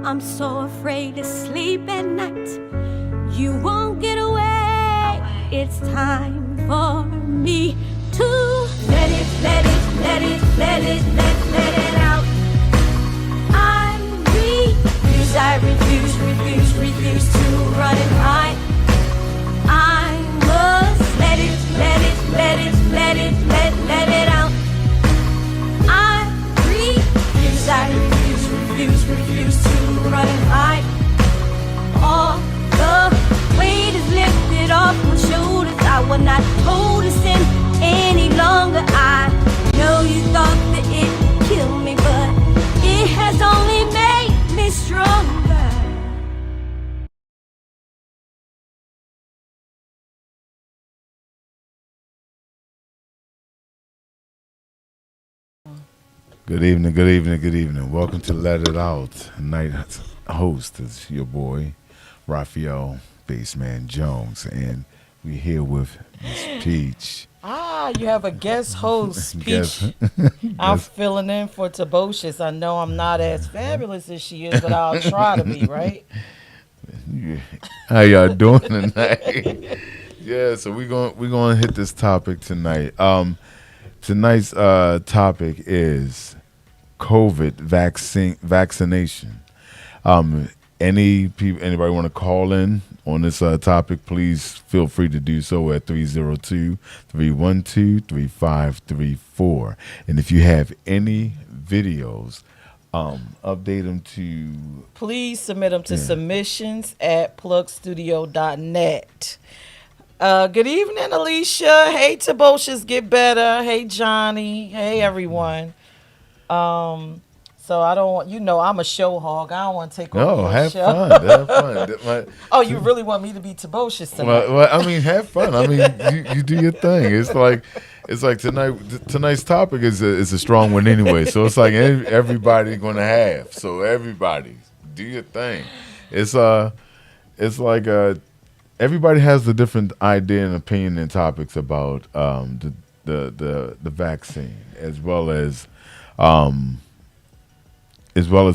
I'm so afraid to sleep at night. You won't get away. It's time for me to let it out. I refuse to run and hide. I must let it out. I refuse to run and hide. All the weight is lifted off my shoulders. I will not hold this in any longer. I know you thought that it would kill me, but it has only made me stronger. Good evening. Welcome to Let It Out. Night host is your boy, Raphael Baseman Jones, and we're here with Miss Peach. You have a guest host, Peach. I'm filling in for Tobocious. I know I'm not as fabulous as she is, but I'll try to be, right? How y'all doing tonight? Yeah, so we're gonna hit this topic tonight. Tonight's topic is COVID vaccination. Anybody want to call in on this topic, please feel free to do so at 302-312-3534. And if you have any videos, update them to... Please submit them to submissions at plugstudio.net. Good evening, Alicia. Hey, Tobocious, get better. Hey, Johnny. Hey, everyone. So I don't want, I'm a show hog. I don't want to take over your show. Have fun. Oh, you really want me to be Tobocious tonight? Well, I mean, have fun. I mean, you do your thing. It's like tonight's topic is a strong one anyway. So it's like everybody going to have. So everybody do your thing. It's like everybody has a different idea and opinion and topics about the vaccine, as well as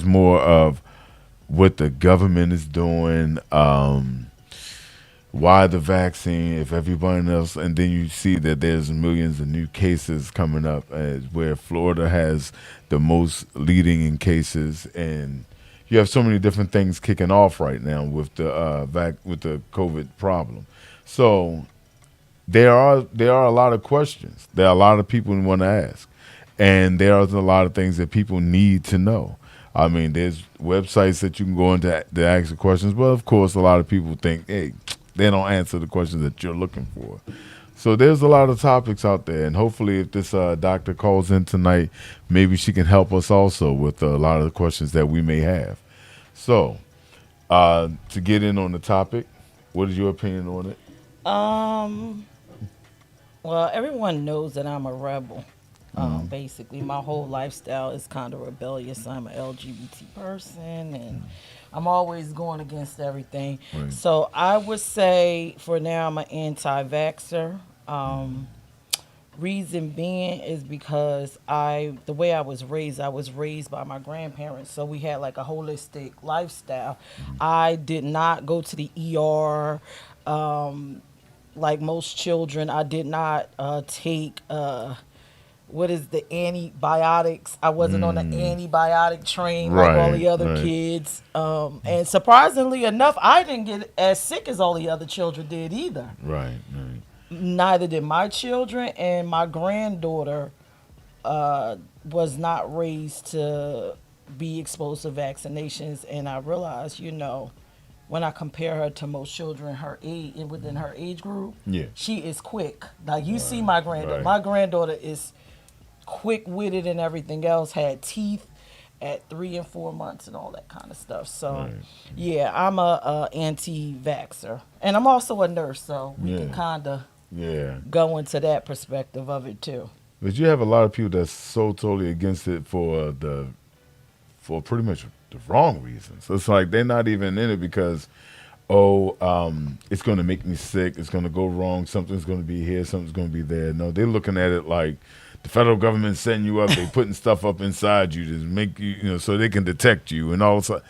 more of what the government is doing, why the vaccine, if everybody else, and then you see that there's millions of new cases coming up, where Florida has the most leading in cases, and you have so many different things kicking off right now with the with the COVID problem. So there are a lot of questions. There are a lot of people who want to ask, and there are a lot of things that people need to know. I mean, there's websites that you can go into to ask the questions, but of course, a lot of people think, hey, they don't answer the questions that you're looking for. So there's a lot of topics out there, and hopefully if this doctor calls in tonight, maybe she can help us also with a lot of the questions that we may have. So to get in on the topic, what is your opinion on it? Well, everyone knows that I'm a rebel. Basically, my whole lifestyle is kind of rebellious. I'm an LGBT person, and I'm always going against everything. Right. So I would say for now I'm an anti-vaxxer. Reason being is because the way I was raised by my grandparents, so we had like a holistic lifestyle. I did not go to the ER like most children. I did not take what is the antibiotics. I wasn't on the antibiotic train like all the other kids. And surprisingly enough, I didn't get as sick as all the other children did either. Right. Neither did my children, and my granddaughter was not raised to be exposed to vaccinations. And I realized, when I compare her to most children her age and within her age group, she is quick. Like you see my granddaughter. My granddaughter is quick-witted and everything else, had teeth at 3 and 4 months and all that kind of stuff. So, I'm a anti-vaxxer. And I'm also a nurse, so we can kind of go into that perspective of it, too. But you have a lot of people that's so totally against it for pretty much the wrong reasons. So it's like they're not even in it because, it's going to make me sick, it's going to go wrong, something's going to be here, something's going to be there. No, they're looking at it like the federal government setting you up, they putting stuff up inside you to make you, so they can detect you and all of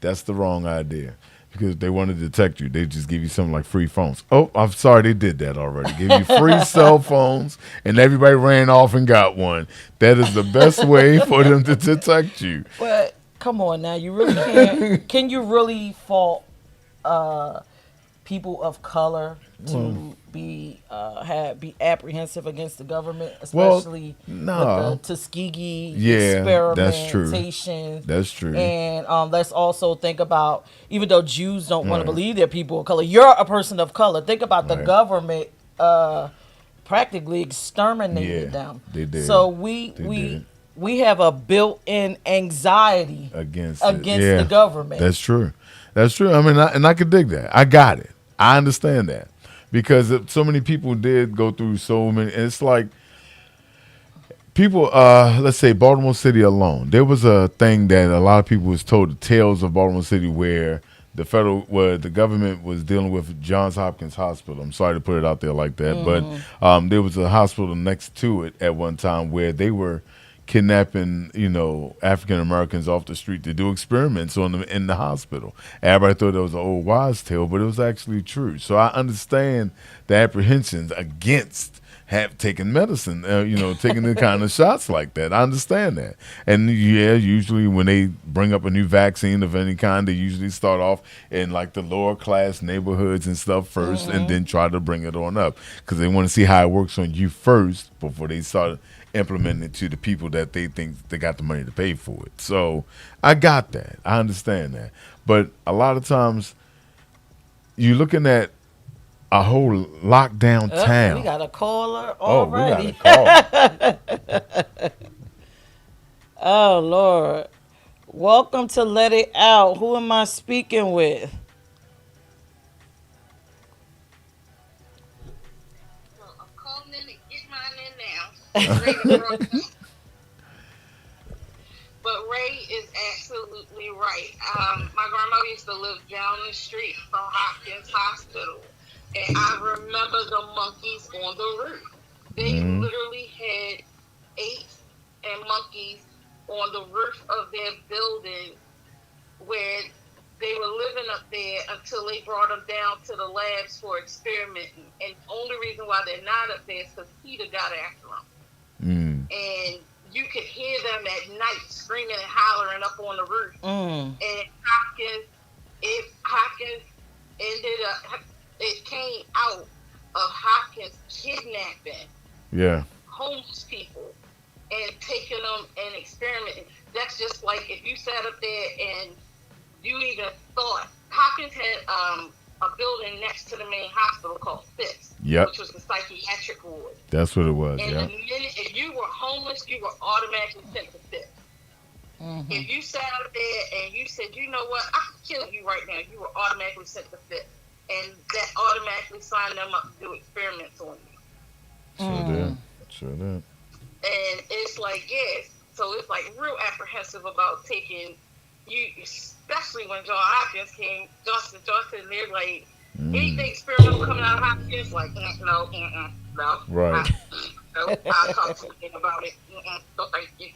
That's the wrong idea. Because they want to detect you, they just give you something like free phones. Oh, I'm sorry, they did that already. Give you free cell phones, and everybody ran off and got one. That is the best way for them to detect you. But come on now, you really can't. Can you really fault people of color to be apprehensive against the government, Well, especially with the no. Tuskegee Yeah, that's true. experimentation? That's true. And let's also think about, even though Jews don't want to Right. believe they're people of color, you're a person of color. Think about the Right. government practically exterminated Yeah, them. they did. So we They we did. we have a built-in anxiety Against it. against Yeah, the government. that's true. That's true. I mean, I could dig that. I got it. I understand that because so many people did go through so many. And it's like people. Let's say Baltimore City alone. There was a thing that a lot of people was told, the tales of Baltimore City, where where the government was dealing with Johns Hopkins Hospital. I'm sorry to put it out there like that, but there was a hospital next to it at one time where they were kidnapping, African Americans off the street to do experiments on them in the hospital. Everybody thought that was an old wives' tale, but it was actually true. So I understand the apprehensions against have taken medicine, taking the kind of shots like that. I understand that. And yeah, usually when they bring up a new vaccine of any kind, they usually start off in like the lower class neighborhoods and stuff 1st and then try to bring it on up because they want to see how it works on you first before they start implementing it to the people that they think they got the money to pay for it. So I got that. I understand that. But a lot of times you're looking at a whole lockdown town. We got a caller Oh, we already. got a call. Oh Lord. Welcome to Let It Out. Who am I speaking with? Well, I'm calling in to get mine in now. Ray to broadcast. But Ray is absolutely right. My grandmother used to live down the street from Hopkins Hospital. And I remember the monkeys on the roof. They literally had apes and monkeys on the roof of their building where they were living up there until they brought them down to the labs for experimenting. And the only reason why they're not up there is because PETA got after them. And you could hear them at night screaming and hollering up on the roof. And Hopkins ended up, it came out of Hopkins kidnapping homeless people and taking them and experimenting. That's just like if you sat up there and you even thought, Hopkins had a building next to the main hospital called Phipps, which was the psychiatric ward. That's what it was. And the minute, if you were homeless, you were automatically sent to Phipps. If you sat up there and you said, you know what, I could kill you right now, you were automatically sent to Phipps. And that automatically signed them up to do experiments on you. Sure did. And it's like, yes. So it's like real apprehensive about taking you, especially when John Hopkins came, Johnson, they're like, anything experimental coming out of Hopkins, like, no. Right. No, I'll talk to you about it. No, thank you.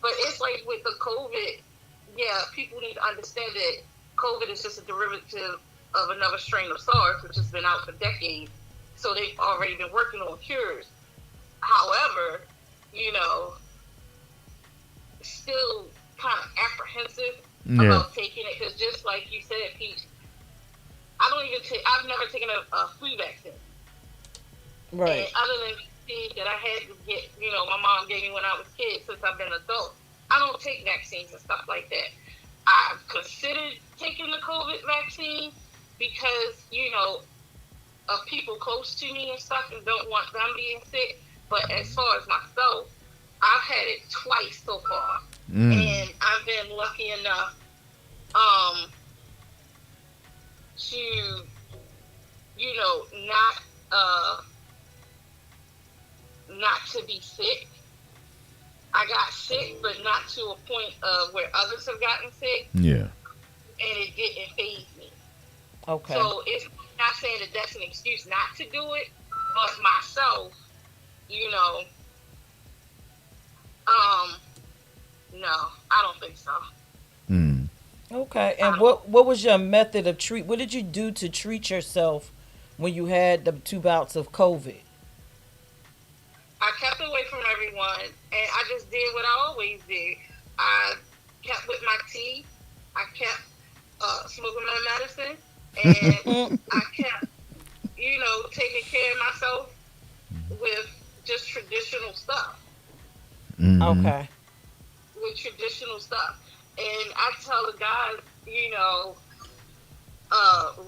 But it's like with the COVID, people need to understand that COVID is just a derivative of another strain of SARS, which has been out for decades. So they've already been working on cures. However, still kind of apprehensive about taking it, because just like you said, Pete, I've never taken a flu vaccine. Right. And other than that I had to get, my mom gave me when I was a kid, since I've been an adult, I don't take vaccines and stuff like that. I've considered taking the COVID vaccine because, of people close to me and stuff and don't want them being sick. But as far as myself, I've had it twice so far. And I've been lucky enough to, not to be sick. I got sick, but not to a point where others have gotten sick. Yeah. And it didn't faze me. Okay. So it's not saying that that's an excuse not to do it, but myself, no, I don't think so. Okay. And what was your method of treat? What did you do to treat yourself when you had the 2 bouts of COVID? I kept away from everyone, and I just did what I always did. I kept with my tea. I kept smoking my medicine, and I kept, taking care of myself with just traditional stuff. Hmm. Okay. With traditional stuff, and I tell the guys,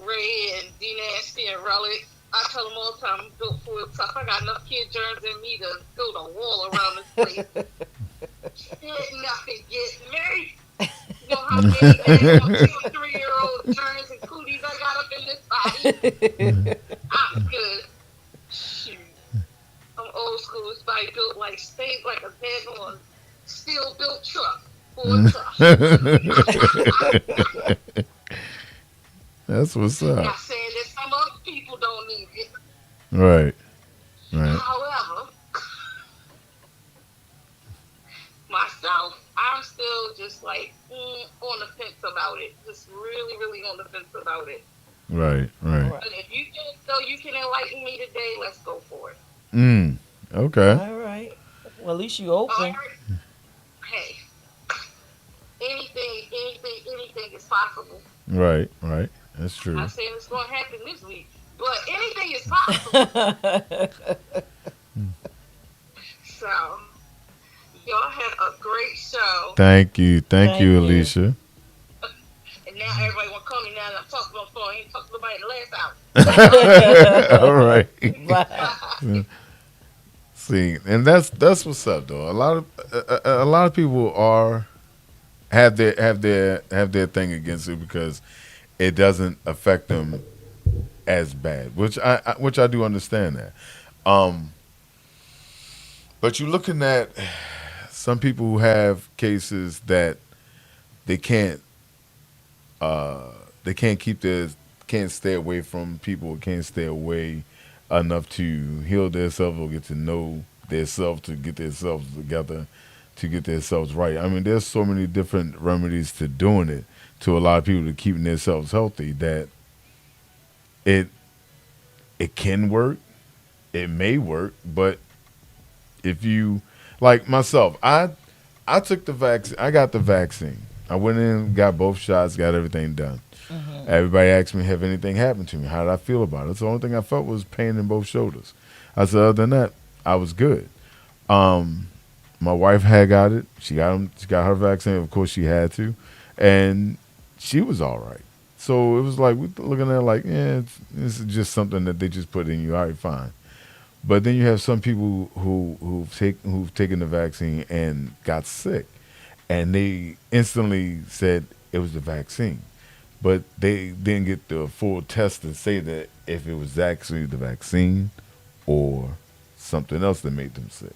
Ray and D Nasty and Relic. I tell them all the time, I'm built for it tough. I got enough kid germs in me to build a wall around this place. Shit, nothing get me. You know how many 2 and 3-year-old germs and cooties I got up in this body? I'm good. Shoot. I'm old school. This body built like stayed like a bed on steel built truck. For tough. That's what's up. Not saying that some other people don't need it. Right. Right. However, myself, I'm still just like on the fence about it. Just really, really on the fence about it. Right. Right. But if you think so, you can enlighten me today. Let's go for it. Okay. All right. Well, at least you open. Hey, anything is possible. Right. Right. That's true. I'm not saying it's going to happen this week, but anything is possible. So, y'all had a great show. Thank you. Thank Thank you, you. Alicia. And now everybody want to call me now that I'm talking on the phone. I ain't talking to nobody in the last hour. All right. Wow. See, and that's what's up, though. A lot of people have their thing against it because it doesn't affect them as bad, which I do understand that. But you're looking at some people who have cases that they can't can't stay away from people, can't stay away enough to heal themselves or get to know themselves, to get themselves together, to get themselves right. I mean, there's so many different remedies to doing it, to a lot of people to keeping themselves healthy, that it can work, it may work, but if you, like myself, I took the vaccine, I got the vaccine. I went in, got both shots, got everything done. Everybody asked me, have anything happened to me? How did I feel about it? That's the only thing I felt was pain in both shoulders. I said, other than that, I was good. My wife had got it. She got her vaccine. Of course, she had to, and she was all right. So it was like we're looking at it like, yeah, this is just something that they just put in you. All right, fine. But then you have some people who've taken the vaccine and got sick, and they instantly said it was the vaccine, but they didn't get the full test to say that if it was actually the vaccine or something else that made them sick.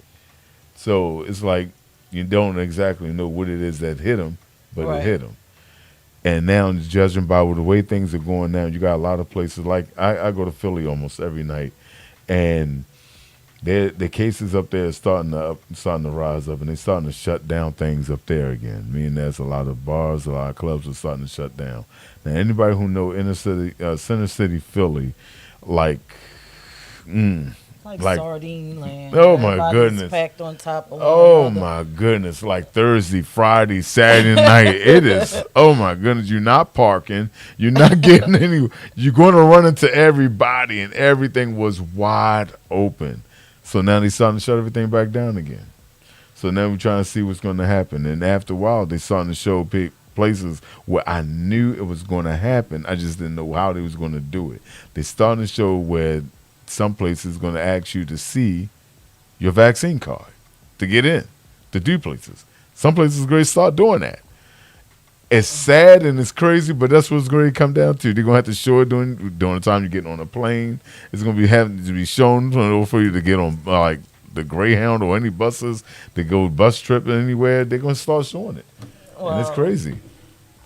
So it's like you don't exactly know what it is that hit them, but Right. it hit them. And now, judging by the way things are going now, you got a lot of places like I go to Philly almost every night, and the cases up there are starting to rise up, and they're starting to shut down things up there again. Meaning there's a lot of bars, a lot of clubs are starting to shut down. Now, anybody who know center city Philly, like, Like Like- sardine land. Oh, my Everybody's goodness. packed on top of one oh another. my goodness, like Thursday, Friday, Saturday night, it is. Oh my goodness, you're not parking, you're not getting any. You're going to run into everybody, and everything was wide open. So now they're starting to shut everything back down again. So now we're trying to see what's going to happen. And after a while, they're starting to show places where I knew it was going to happen. I just didn't know how they was going to do it. They're starting to show where some places going to ask you to see your vaccine card to get in, to do places. Some places are going to start doing that. It's sad and it's crazy, but that's what it's going to come down to. They're going to have to show it during the time you're getting on a plane. It's going to be having to be shown in order for you to get on like the Greyhound or any buses to go bus trip anywhere. They're going to start showing it, and it's crazy.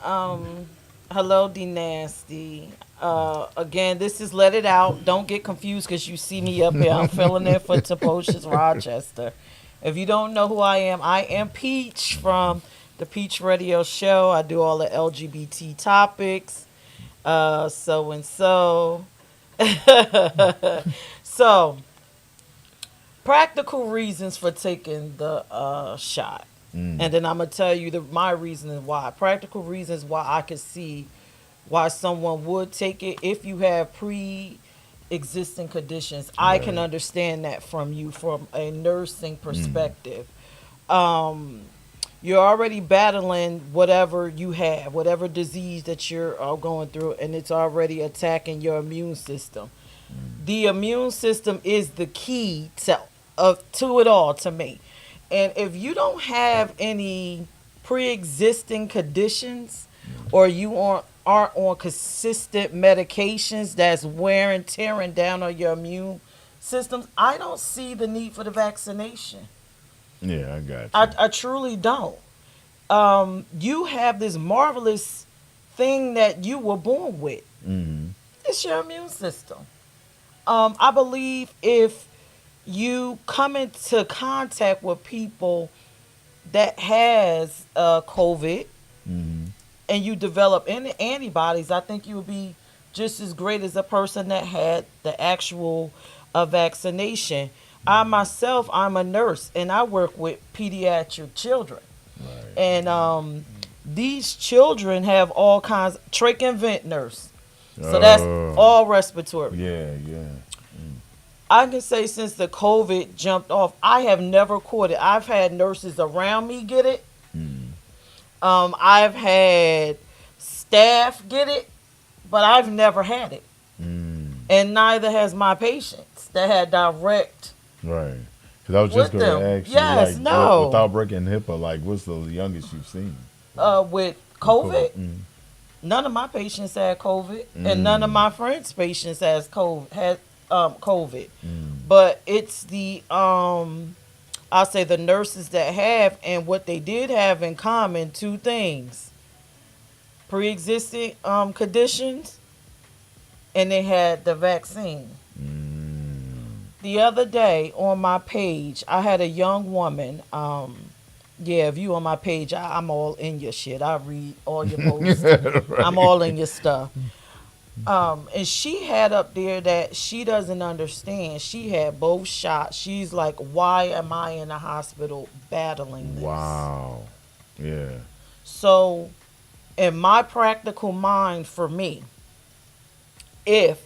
Hello, D Nasty. Again, this is Let It Out. Don't get confused because you see me up here. I'm filling in for Topocious Rochester. If you don't know who I am Peach from the Peach Radio Show. I do all the LGBT topics. So and so. So, practical reasons for taking the shot. And then I'm going to tell you my reason why. Practical reasons why I could see why someone would take it if you have pre-existing conditions. I can understand that from you from a nursing perspective. You're already battling whatever you have, whatever disease that you're going through, and it's already attacking your immune system. The immune system is the key to it all to me. And if you don't have any pre-existing conditions, or you aren't on consistent medications that's wearing, tearing down on your immune systems, I don't see the need for the vaccination. Yeah, I got you. I truly don't. You have this marvelous thing that you were born with. It's your immune system. I believe if you come into contact with people that has COVID and you develop antibodies, I think you will be just as great as a person that had the actual vaccination. I myself, I'm a nurse and I work with pediatric children. Right. And these children have all kinds trach and vent nurse. So that's all respiratory. Yeah. I can say since the COVID jumped off, I have never caught it. I've had nurses around me get it. I've had staff get it, but I've never had it. And neither has my patients that had direct. Right. Because I was just With going to them. ask you, Yes, like, no. without breaking HIPAA, like, what's the youngest you've seen? With COVID, none of my patients had COVID, and none of my friends' patients had COVID. But it's the I'll say the nurses that have, and what they did have in common, two things: pre-existing conditions, and they had the vaccine. The other day on my page, I had a young woman. Yeah, if you on my page, I'm all in your shit. I read all your posts. Right. I'm all in your stuff. And she had up there that she doesn't understand. She had both shots. She's like, why am I in the hospital battling this? Wow. Yeah. So, in my practical mind, for me, if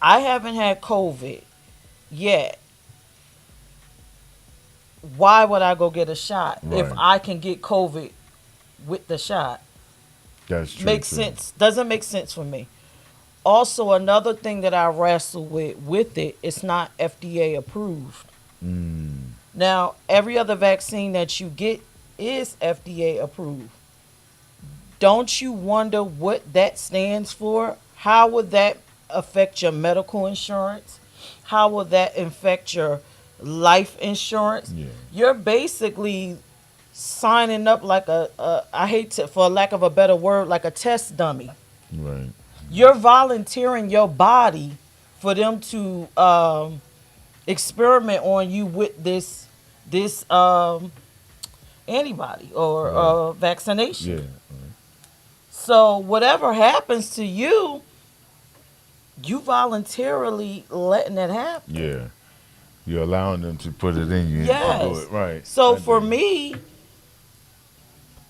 I haven't had COVID yet, why would I go get a shot if Right. I can get COVID with the shot? That's true. Makes too. sense. Doesn't make sense for me. Also, another thing that I wrestle with it, it's not FDA approved. Now, every other vaccine that you get is FDA approved. Don't you wonder what that stands for? How would that affect your medical insurance? How will that affect your life insurance? Yeah. You're basically signing up like I hate to, for lack of a better word, like a test dummy. Right. You're volunteering your body for them to experiment on you with this antibody or vaccination. Yeah. So whatever happens to you, you voluntarily letting it happen. Yeah. You're allowing them to put it in you. Yes. And do it. Right. So I for do. me,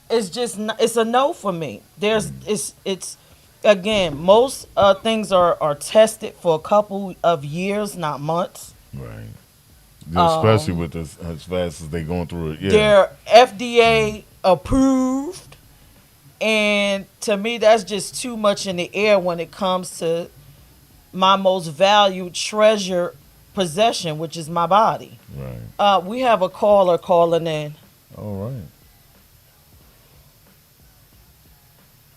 it's just it's a no for me. It's again, most things are tested for a couple of years, not months. Right. Especially with this, as fast as they going through it. Yeah. They're FDA approved, and to me, that's just too much in the air when it comes to my most valued treasure possession, which is my body. Right. We have a caller calling in. All right.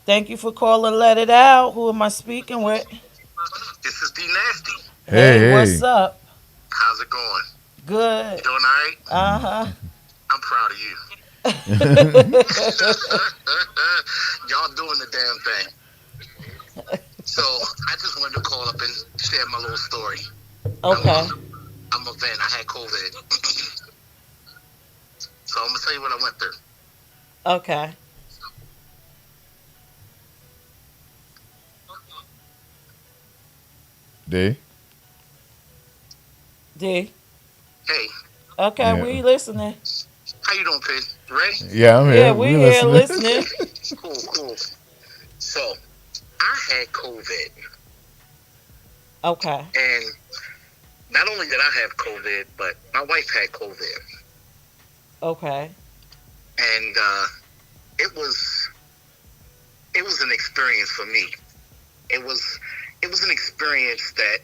Thank you for calling. Let it out. Who am I speaking with? This is D Nasty. Hey. What's up? How's it going? Good. You doing all right? Uh-huh. I'm proud of you. Y'all doing the damn thing. So I just wanted to call up and share my little story. Okay. I'm a vet. I had COVID. So I'm gonna tell you what I went through. Okay. D? D. Hey, Okay, Yeah. we listening. how you doing, Pete? Ready? Yeah, I'm Yeah, here. we We here listening. listening. Cool, cool. So, I had COVID, Okay. and not only did I have COVID, but my wife had COVID, Okay. and it was it was an experience for me. It was it was an experience that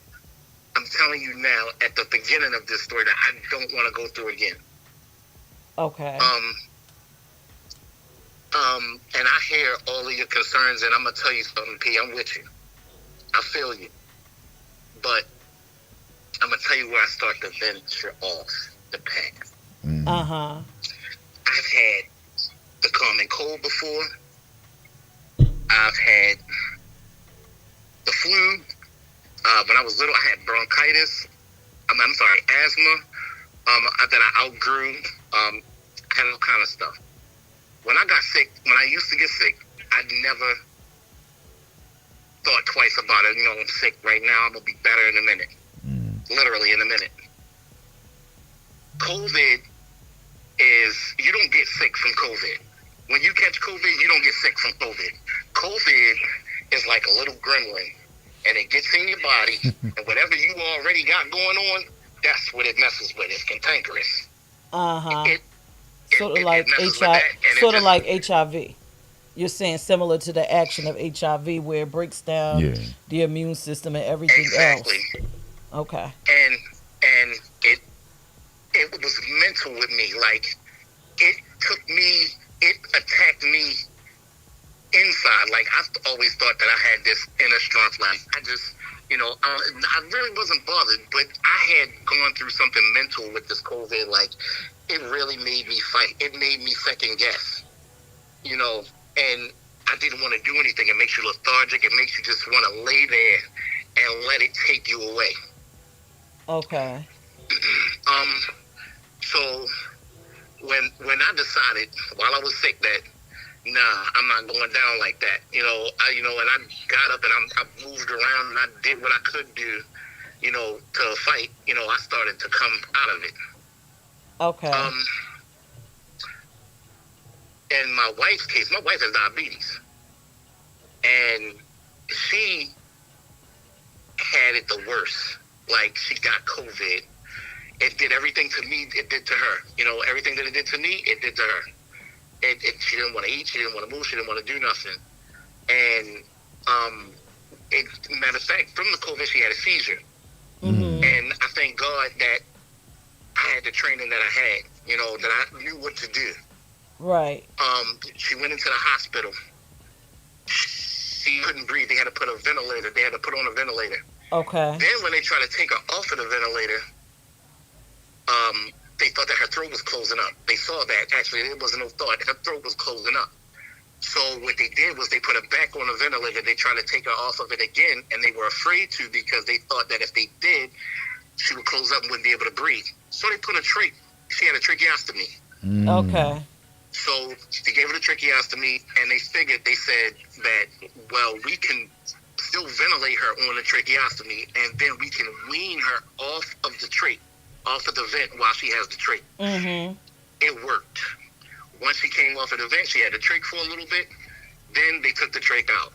I'm telling you now at the beginning of this story that I don't want to go through again. Okay. Um, and I hear all of your concerns, and I'm gonna tell you something, P. I'm with you. I feel you, but I'm gonna tell you where I start to venture off the path. Uh huh. I've had the common cold before. I've had the flu. When I was little, I had bronchitis. I'm sorry, asthma. That I outgrew. I had all kind of stuff. When I got sick, when I used to get sick, I never thought twice about it. You know, I'm sick right now. I'm gonna be better in a minute. Literally in a minute. COVID is, you don't get sick from COVID. When you catch COVID, you don't get sick from COVID. COVID is like a little gremlin, and it gets in your body, and whatever you already got going on, that's what it messes with. It's cantankerous. Uh huh. It Sort of it like messes with HIV. that, and it Sort of just like HIV. You're saying similar to the action of HIV, where it breaks down Yeah. the immune system and everything exactly. else. Okay. And it was mental with me. Like it took me, it attacked me inside. Like I always thought that I had this inner strength. Like I just, I really wasn't bothered, but I had gone through something mental with this COVID. Like it really made me fight. It made me second guess, and I didn't want to do anything. It makes you lethargic. It makes you just want to lay there and let it take you away. Okay. Um, so when I decided while I was sick that nah, I'm not going down like that. And I got up and I moved around and I did what I could do, to fight. I started to come out of it. Okay. Um, in my wife's case, my wife has diabetes, and she had it the worst. Like she got COVID. It did everything to me. It did to her. Everything that it did to me, it did to her. She didn't want to eat. She didn't want to move. She didn't want to do nothing. And matter of fact, from the COVID, she had a seizure. Mm-hmm. And I thank God that I had the training that I had. That I knew what to do. Right. She went into the hospital. She couldn't breathe. They had to put a ventilator. They had to put on a ventilator. Okay. Then when they tried to take her off of the ventilator, they thought that her throat was closing up. They saw that. Actually, it wasn't no thought. Her throat was closing up. So what they did was they put her back on the ventilator. They tried to take her off of it again, and they were afraid to because they thought that if they did, she would close up and wouldn't be able to breathe. So they put she had a tracheostomy. Okay. So they gave her the tracheostomy, and they said that, well, we can still ventilate her on the tracheostomy, and then we can wean her off of the trach, off of the vent while she has the trach. Mm-hmm. It worked. Once she came off of the vent, she had the trach for a little bit. Then they took the trach out.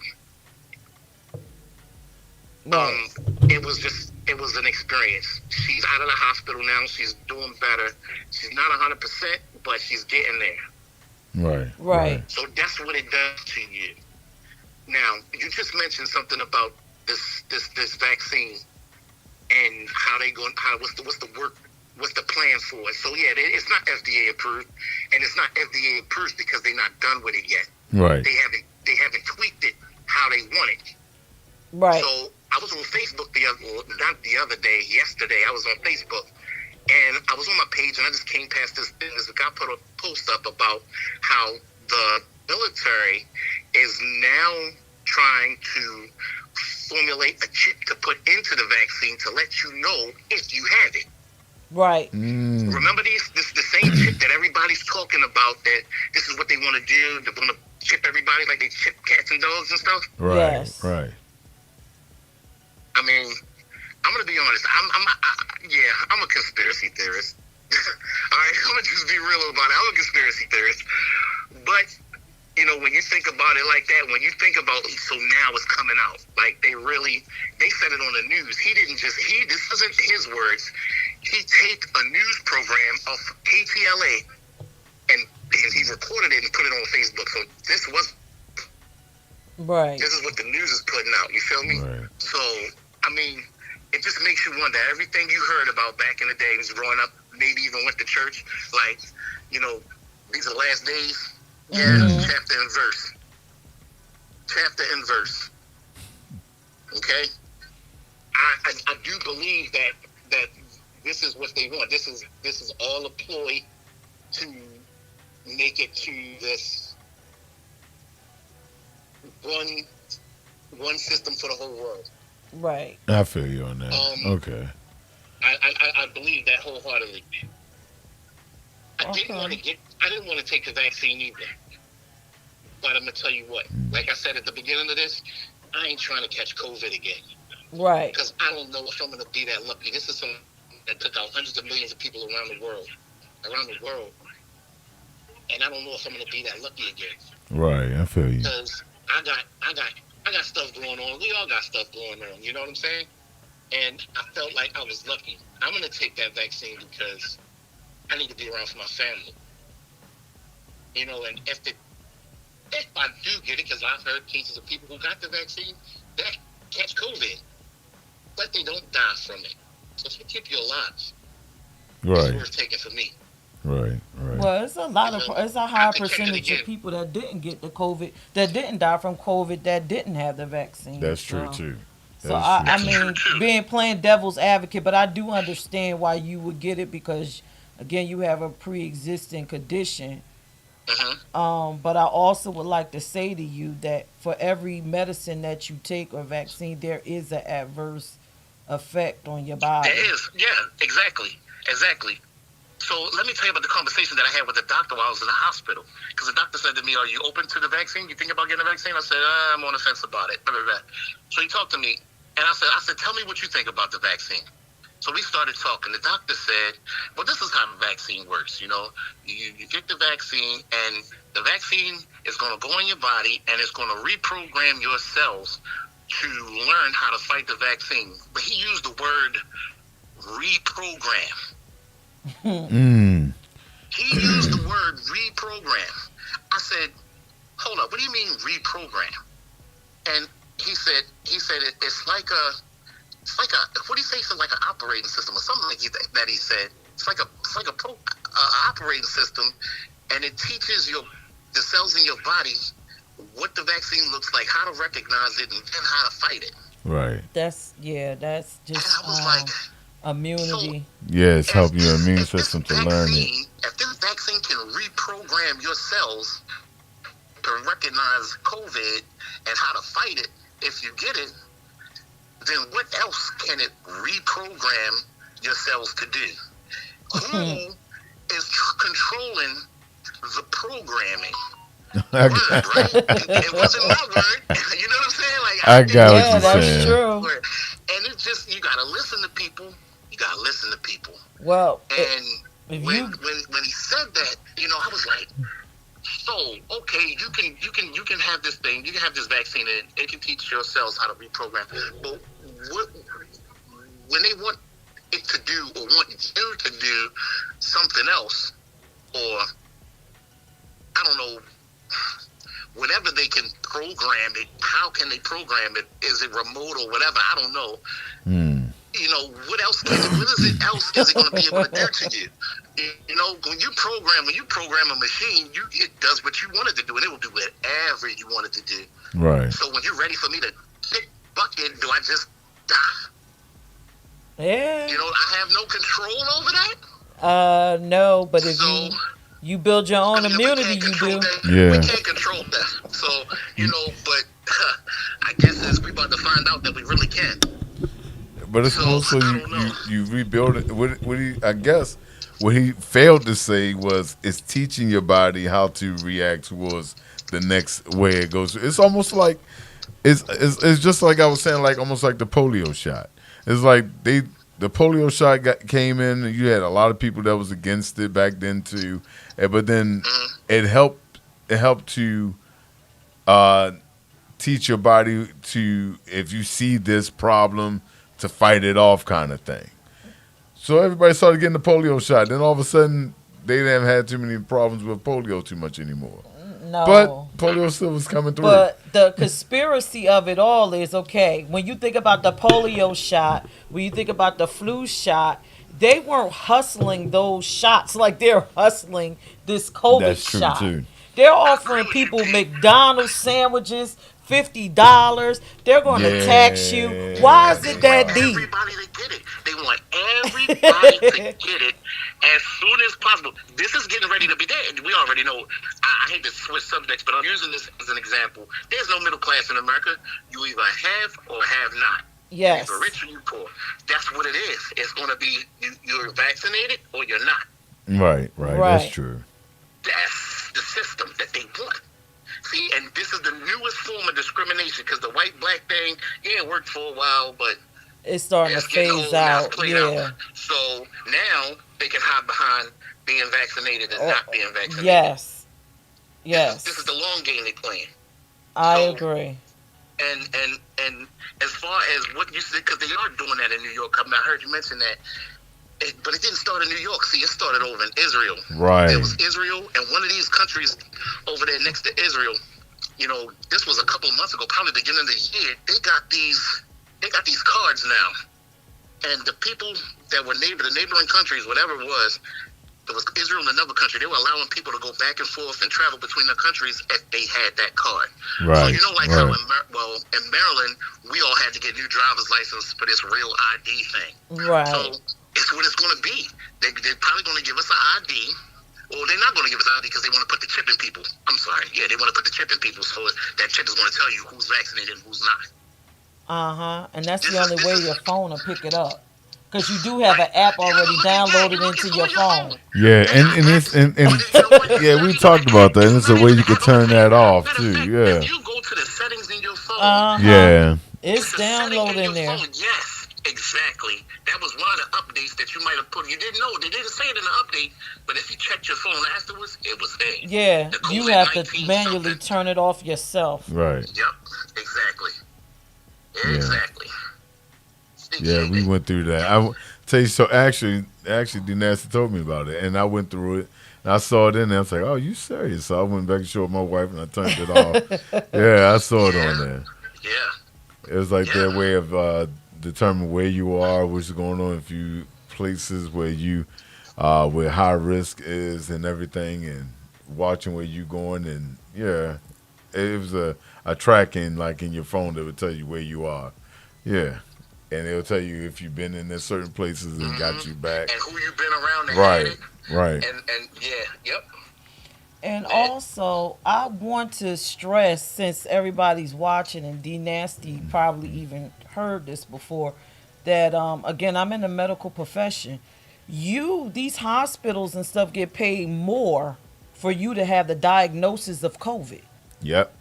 Right. It was an experience. She's out of the hospital now. She's doing better. She's not 100%, but she's getting there. Right. So that's what it does to you. Now, you just mentioned something about this vaccine and what's the plan for it. So yeah, it's not FDA approved, and it's not FDA approved because they're not done with it yet. Right. They haven't tweaked it how they want it. Right. So I was on Facebook yesterday I was on Facebook, and I was on my page, and I just came past this business. The guy put a post up about how the military is now trying to formulate a chip to put into the vaccine to let you know if you have it. Right. Remember this the same chip that everybody's talking about, that this is what they want to do. They want to chip everybody like they chip cats and dogs and stuff. Right, Yes. right. I mean, I'm gonna be honest. Yeah, I'm a conspiracy theorist. All right, I'm gonna just be real about it. I'm a conspiracy theorist. But when you think about it like that, when you think about so now it's coming out, like they said it on the news. This isn't his words. He taped a news program of KTLA and he recorded it and put it on Facebook. So Right. this is what the news is putting out. You feel me? Right. So I mean, it just makes you wonder. Everything you heard about back in the day, was growing up, maybe even went to church, like, these are the last days. Yeah, chapter and verse. Chapter and verse. Okay? I do believe that this is what they want. This is all a ploy to make it to this one system for the whole world. Right. I feel you on that. Okay. I believe that wholeheartedly. I Okay. didn't want to take the vaccine either. But I'm gonna tell you what. Like I said at the beginning of this, I ain't trying to catch COVID again. Right. Because I don't know if I'm gonna be that lucky. This is something that took out hundreds of millions of people around the world. And I don't know if I'm gonna be that lucky again. Right, I feel you. Because I got stuff going on. We all got stuff going on. You know what I'm saying? And I felt like I was lucky. I'm gonna take that vaccine because I need to be around for my family. And if I do get it, because I've heard cases of people who got the vaccine that catch COVID, but they don't die from it. So if you keep your lives, it's worth taking for me. Right. Well, it's a high I think percentage again. of people that didn't get the COVID, that didn't die from COVID, that didn't have the vaccine. That's true So- too. So That's true. I mean, being playing devil's advocate, but I do understand why you would get it because, again, you have a pre-existing condition. But I also would like to say to you that for every medicine that you take or vaccine, there is an adverse effect on your body. There is. Yeah, exactly. So let me tell you about the conversation that I had with the doctor while I was in the hospital. Because the doctor said to me, "Are you open to the vaccine? You think about getting a vaccine?" I said, "I'm on the fence about it." Blah, blah, blah. So he talked to me, and I said, "Tell me what you think about the vaccine." So we started talking. The doctor said, "Well, this is how the vaccine works. You get the vaccine, and the vaccine is going to go in your body, and it's going to reprogram your cells to learn how to fight the vaccine." But he used the word reprogram. He used the word reprogram. I said, "Hold up, what do you mean reprogram?" And he said it's like a what do you say? It's like an operating system or something like that. He said it's like a operating system, and it teaches the cells in your body what the vaccine looks like, how to recognize it, and then how to fight it. Right. That's just And I was like, immunity. Yeah, it's helping your immune system to learn it. If this vaccine can reprogram your cells to recognize COVID and how to fight it, if you get it, then what else can it reprogram your cells to do? Who is controlling the programming? Word, right? It wasn't my word. You know what I'm saying? Like I got what Yeah, you're that's saying. true. And it's just, you gotta listen to people. Well, And if when you he said that, I was like, so okay, you can have this thing, you can have this vaccine, and it can teach your cells how to reprogram. But when they want it to do, or want you to do something else, or I don't know, whatever they can program it, how can they program it? Is it remote or whatever? I don't know. What else is it going to be able to do to you? When you program a machine, it does what you want it to do, and it will do whatever you want it to do. Right. So when you're ready for me to pick bucket, do I just die? yeah. I have no control over that. No, but if So you build your own we immunity, can't you control do. that. Yeah. We can't control that. So but I guess we about to find out that we really can. but it's So, more so I don't know. you rebuild it. What he, I guess what he failed to say was it's teaching your body how to react towards the next way it goes. It's almost like it's just like I was saying, like almost like the polio shot. It's like the polio shot came in, and you had a lot of people that was against it back then too, but then it helped to teach your body to, if you see this problem, to fight it off, kind of thing. So everybody started getting the polio shot. Then all of a sudden, they didn't have too many problems with polio too much anymore. No. But polio still was coming through. But the conspiracy of it all is, okay, when you think about the polio shot, when you think about the flu shot, they weren't hustling those shots like they're hustling this COVID That's true, shot. too. They're offering people McDonald's sandwiches, $50. They're going to tax you. Why is it that deep? Everybody to get it. They want everybody to get it as soon as possible. This is getting ready to be there. We already know. I hate to switch subjects, but I'm using this as an example. There's no middle class in America. You either have or have not. Yes. You're either rich or you poor. That's what it is. It's going to be you're vaccinated or you're not. Right. That's true. That's the system that they want. See, and this is the newest form of discrimination, because the white-black thing, it worked for a while, but it's starting to phase out. Yeah. So now they can hide behind being vaccinated and not being vaccinated. Yes. This is the long game they're playing. I agree. And as far as what you said, because they are doing that in New York. I heard you mention that. But it didn't start in New York. See, it started over in Israel. Right. It was Israel, and one of these countries over there next to Israel, this was a couple of months ago, probably the beginning of the year. They got these cards now, and the people that were the neighboring countries, whatever it was Israel and another country. They were allowing people to go back and forth and travel between the countries if they had that card. Right. So how in Maryland we all had to get new driver's license for this real ID thing. Right. So it's what it's going to be. They're probably going to give us an ID. Well, they're not going to give us an ID because they want to put the chip in people. I'm sorry. Yeah, they want to put the chip in people, so that chip is going to tell you who's vaccinated and who's not. And that's the only way your phone will pick it up. Because you do have an app already downloaded into your phone. Yeah, and yeah, we talked about that. And it's a way you can turn that off too. Yeah. If you go to the settings in your phone, yeah, it's downloaded in there. Phone, yes, exactly. That was one of the updates that you might have put. You didn't know. They didn't say it in the update, but if you checked your phone afterwards, it was there. Yeah, you have to manually turn it off yourself. Right. Yep, exactly. Exactly. Yeah, we went through that. I tell you, so actually, D. Nasty told me about it, and I went through it, and I saw it in there. I was like, "Oh, you serious?" So I went back and showed my wife, and I turned it off. Yeah, I saw it on there. Yeah, it was like their way of determining where you are, what's going on, a few places where you, where high risk is, and everything, and watching where you going, and yeah, it was a tracking like in your phone that would tell you where you are. Yeah. And it'll tell you if you've been in certain places and got you back. And who you've been around. And right. And yeah, yep. And also, I want to stress, since everybody's watching, and D Nasty probably even heard this before, that, again, I'm in the medical profession. These hospitals and stuff get paid more for you to have the diagnosis of COVID. Yep.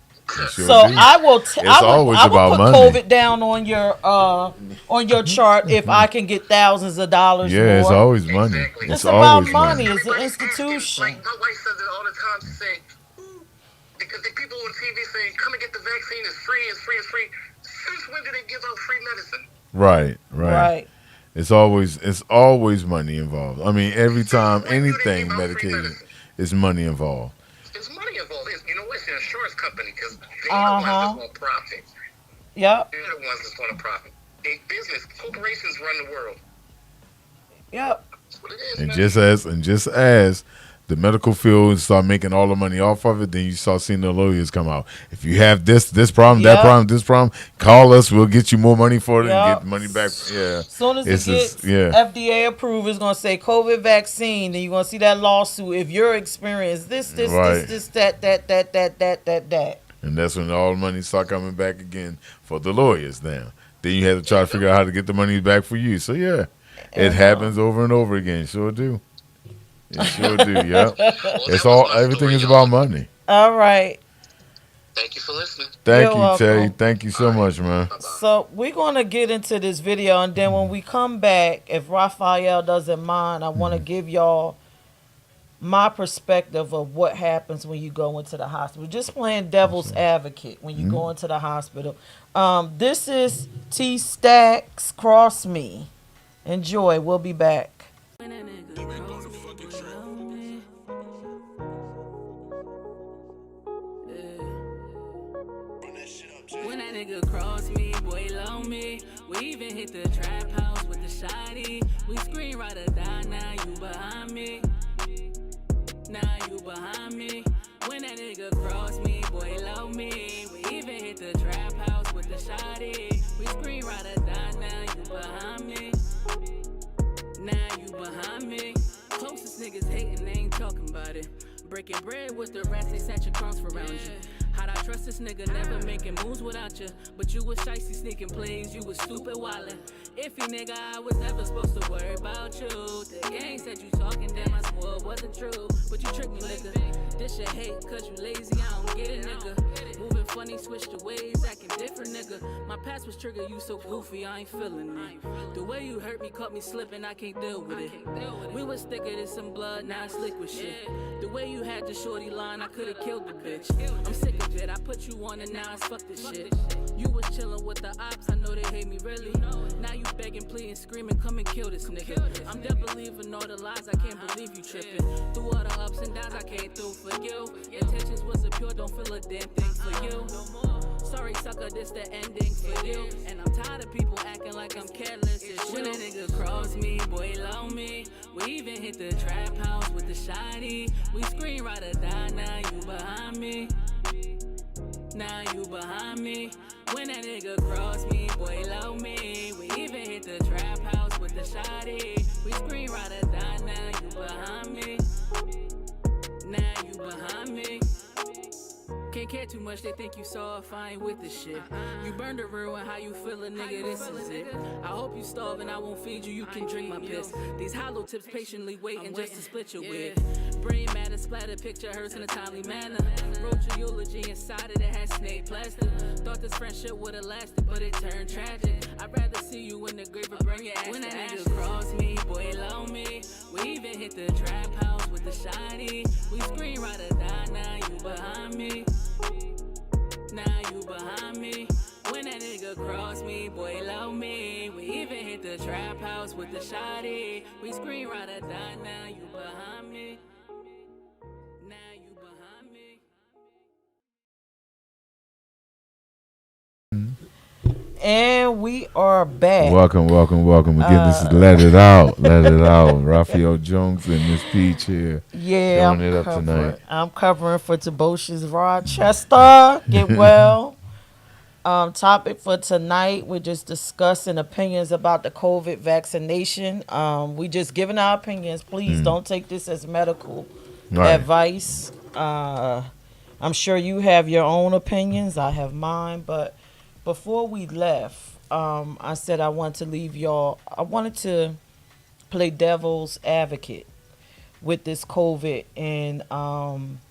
So I will put money. COVID down on your chart if I can get thousands of dollars more. Yeah, it's always money. Exactly. It's about money. It's an institution. Like my wife says it all the time. She say, because the people on TV saying, "Come and get the vaccine. It's free. It's free. It's free." Since when do they give out free medicine? Right. It's always money involved. I mean, every time anything medicated, it's money involved. It's money involved. It's an insurance company because they're the ones that want profit. Yep. They're the ones that want to profit. Business corporations run the world. Yep. That's what it is. And just as the medical field start making all the money off of it, then you start seeing the lawyers come out. If you have this problem, that problem, this problem, call us. We'll get you more money for it and get money back. Yeah. As soon as it gets FDA approved, it's going to say COVID vaccine. Then you're going to see that lawsuit. If you're experienced this, that. And that's when all the money start coming back again for the lawyers now. then you had to try to figure out how to get the money back for you. So yeah, it happens over and over again. Sure do. It sure do. Yep. Well, It's that was all. my Everything story, is y'all. about money. All right. Thank you for listening. Thank You're you, Tay. welcome. Thank you so much, man. Bye-bye. So we're gonna get into this video, and then when we come back, if Raphael doesn't mind, I want to give y'all my perspective of what happens when you go into the hospital. Just playing devil's advocate when you go into the hospital. This is T Stacks Cross Me. Enjoy. We'll be back. When that nigga cross me, boy, love me. We even hit the trap house with the shotty. We scream right or die, now you behind me. Now you behind me. When that nigga cross me, boy, love me. We even hit the trap house with the shotty. We scream right or die, now you behind me. Now you behind me. Closest niggas hating, they ain't talking about it. Breaking bread with the rats, they sat your crumbs for around you. How'd I trust this nigga, never making moves without you? But you was shicey sneaking plays, you was stupid wildin'. Iffy nigga, I was never supposed to worry about you. The gang said you talking, damn, I swore it wasn't true. But you tricked me, nigga. This shit hate, cause you lazy, I don't get it, nigga. Moving funny, switch the ways, acting different, nigga. My past was triggered, you so goofy, I ain't feeling it. The way you hurt me, caught me slipping, I can't deal with it. We was thicker than some blood, now it's liquid shit. The way you had the shorty line, I could've killed the bitch. I'm sick of it, I put you on and now it's fuck this shit. You was chillin' with the ops, I know they hate me really. Now you begging, pleading, screaming, come and kill this nigga. I'm done believing all the lies, I can't believe you tripping. Through all the ups and downs, I came through for you. Intentions wasn't pure, don't feel a damn thing for you. Sorry sucker, this the ending for you. And I'm tired of people acting like I'm careless. When a nigga cross me, boy, love me. We even hit the trap house with the shotty. We scream right or die, now you behind me. Now you behind me. When that nigga cross me, boy, love me. We even hit the trap house with the shotty. We scream right or die, now you behind me. Now you behind me. Can't care too much, they think you soft, I ain't with the shit. You burned the real and how you feelin', nigga, this is it. I hope you starving, I won't feed you, you can drink my piss. These hollow tips patiently waiting just to split your wig. Brain matter, splatter, picture hurts in a timely manner. Wrote your eulogy inside it, it had snake plaster. Thought this friendship would've lasted, but it turned tragic. I'd rather see you in the grave or burn your ass when that nigga cross me, boy, love me. We even hit the trap house with the shotty. We scream right or die, now you behind me. Now you behind me. When that nigga cross me, boy, love me. We even hit the trap house with the shotty. We scream right or die, now you behind me. Now you behind me. And we are back. Welcome. Again, this is Let It Out. Let It Out. Raphael Jones and Miss Peach here. Yeah, Doing it up tonight. I'm covering for Toboshes Rochester. Get well. Topic for tonight, we're just discussing opinions about the COVID vaccination. We just giving our opinions. Please don't take this as medical advice. I'm sure you have your own opinions. I have mine. But before we left, I said I wanted to play devil's advocate with this COVID and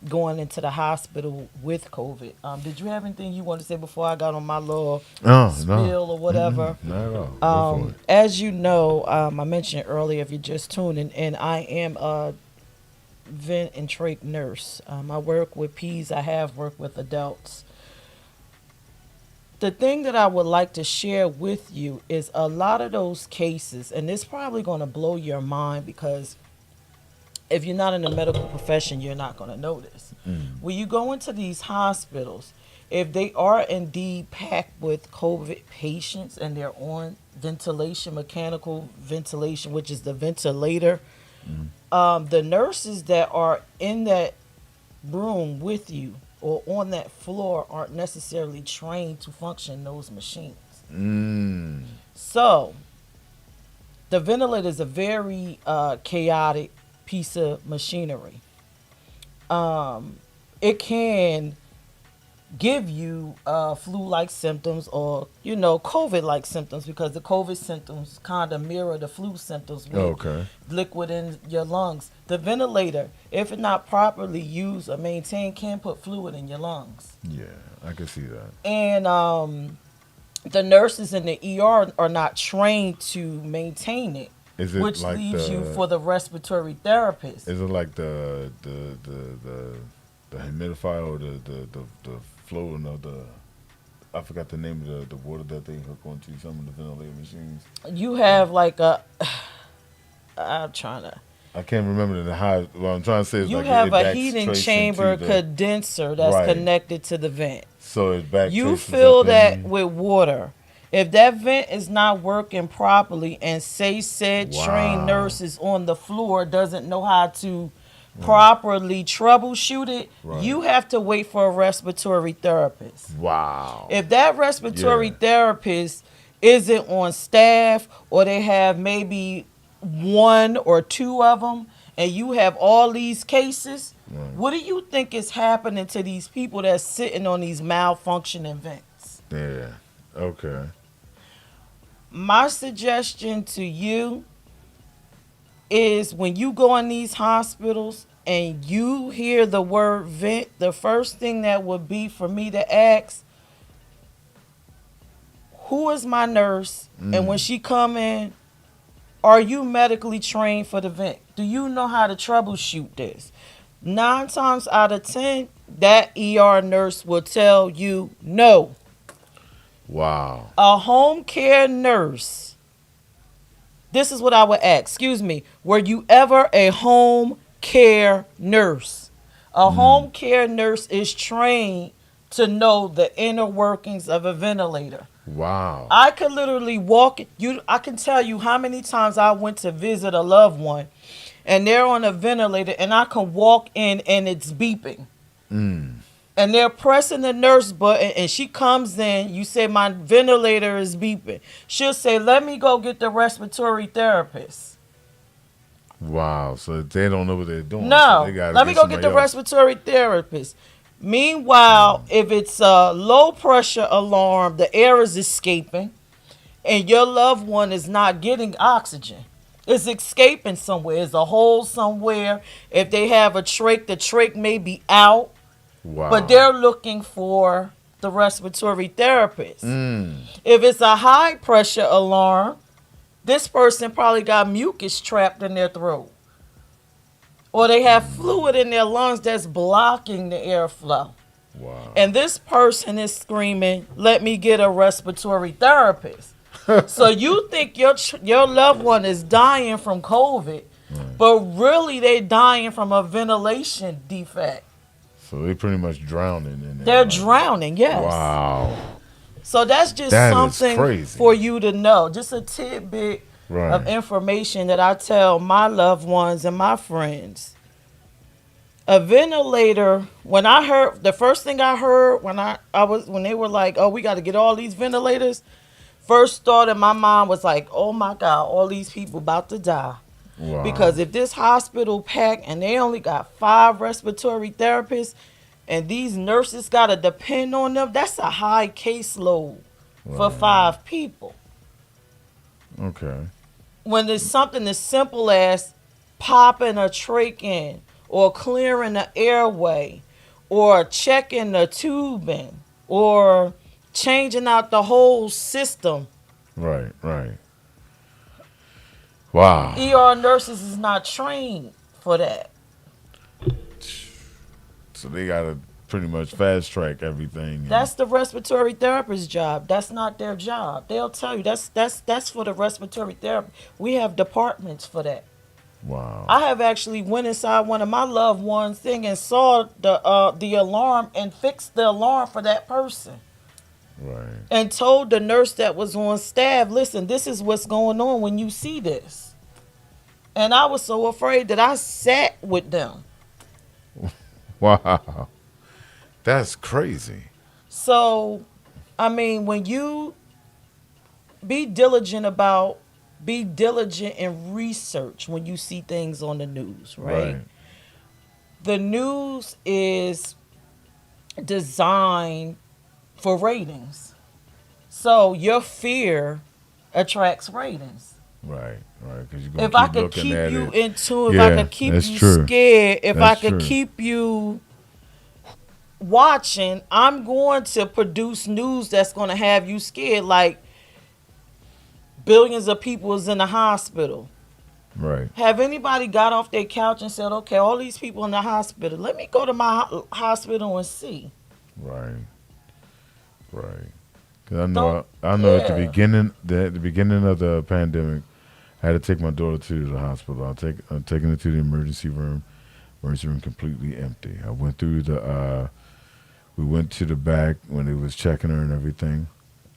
going into the hospital with COVID. Did you have anything you wanted to say before I got on my little spiel or whatever? Not at all. Go for it. As you know, I mentioned earlier, if you're just tuning in, I am a vent and trach nurse. I work with peds. I have worked with adults. The thing that I would like to share with you is a lot of those cases, and it's probably going to blow your mind because if you're not in the medical profession, you're not going to know this. When you go into these hospitals, if they are indeed packed with COVID patients and they're on ventilation, mechanical ventilation, which is the ventilator, the nurses that are in that room with you or on that floor aren't necessarily trained to function those machines. So the ventilator is a very chaotic piece of machinery. It can give you flu-like symptoms or COVID-like symptoms, because the COVID symptoms kind of mirror the flu symptoms with Okay. liquid in your lungs. The ventilator, if it's not properly used or maintained, can put fluid in your lungs. Yeah, I can see that. And the nurses in the ER are not trained to maintain it, Is it which like leaves you the? for the respiratory therapist. Is it like the humidifier or the floating of the? I forgot the name of the water that they hook onto some of the ventilator machines. You have like a, I'm trying to. I can't remember the high. What I'm trying to say is You like have it a back heating trace chamber into the, condenser that's Right. connected to the vent. so it back You traces fill up that in- with water. If that vent is not working properly, and say said trained Wow. nurse is on the floor, doesn't know how to properly troubleshoot it, Right. you have to wait for a respiratory therapist. Wow. If that respiratory Yeah. therapist isn't on staff, or they have maybe one or two of them, and you have all these cases, Right. what do you think is happening to these people that's sitting on these malfunctioning vents? Yeah. Okay. My suggestion to you is, when you go in these hospitals and you hear the word vent, the first thing that would be for me to ask, who is my nurse? And when she come in, are you medically trained for the vent? Do you know how to troubleshoot this? 9 times out of 10, that ER nurse will tell you no. Wow. A home care nurse. This is what I would ask. Excuse me. Were you ever a home care nurse? A home care nurse is trained to know the inner workings of a ventilator. Wow. I could literally walk you. I can tell you how many times I went to visit a loved one, and they're on a ventilator, and I can walk in and it's beeping. And they're pressing the nurse button, and she comes in. You say, my ventilator is beeping. She'll say, let me go get the respiratory therapist. Wow. So they don't know what they're doing. No, So they gotta let me go get the somebody else. respiratory therapist. Meanwhile, if it's a low pressure alarm, the air is escaping, and your loved one is not getting oxygen. It's escaping somewhere. It's a hole somewhere. If they have a trach, the trach may be out. Wow. But they're looking for the respiratory therapist. Mm. If it's a high pressure alarm, this person probably got mucus trapped in their throat. Or they have fluid in their lungs that's blocking the airflow. Wow. And this person is screaming, let me get a respiratory therapist. So you think your loved one is dying from COVID, but really they're dying from a ventilation defect. So they pretty much drowning in there. They're like- drowning, yes. Wow. So that's just That is something crazy. for you to know. Just a tidbit Right. of information that I tell my loved ones and my friends. A ventilator, when I heard, the first thing I heard when they were like, oh, we got to get all these ventilators, first thought in my mind was like, oh my God, all these people about to die. Wow. Because if this hospital packed and they only got 5 respiratory therapists, and these nurses got to depend on them, that's a high caseload for 5 people. Okay. When there's something as simple as popping a trach in, or clearing the airway, or checking the tubing, or changing out the whole system, Right. Right. Wow. ER nurses is not trained for that. So they gotta pretty much fast track everything. and- That's the respiratory therapist's job. That's not their job. They'll tell you that's for the respiratory therapist. We have departments for that. Wow. I have actually went inside one of my loved ones' thing and saw the alarm and fixed the alarm for that person. Right. And told the nurse that was on staff, listen, this is what's going on when you see this. And I was so afraid that I sat with them. Wow. That's crazy. So, I mean, when you be diligent in research when you see things on the news, right? The news is designed for ratings. So your fear attracts ratings. Right, right. Because you're gonna If I keep could looking keep at you it. in tune, if I Yeah, could keep that's you true. scared, if I That's could true. keep you watching, I'm going to produce news that's going to have you scared. Like billions of people is in the hospital. Right, Have anybody got off their couch and said, okay, all these people in the hospital, let me go to my hospital and see? right, right. Because I Don't, know, I know at yeah. the beginning of the pandemic, I had to take my daughter to the hospital. I'm taking her to the emergency room. Emergency room completely empty. I went through we went to the back when they was checking her and everything.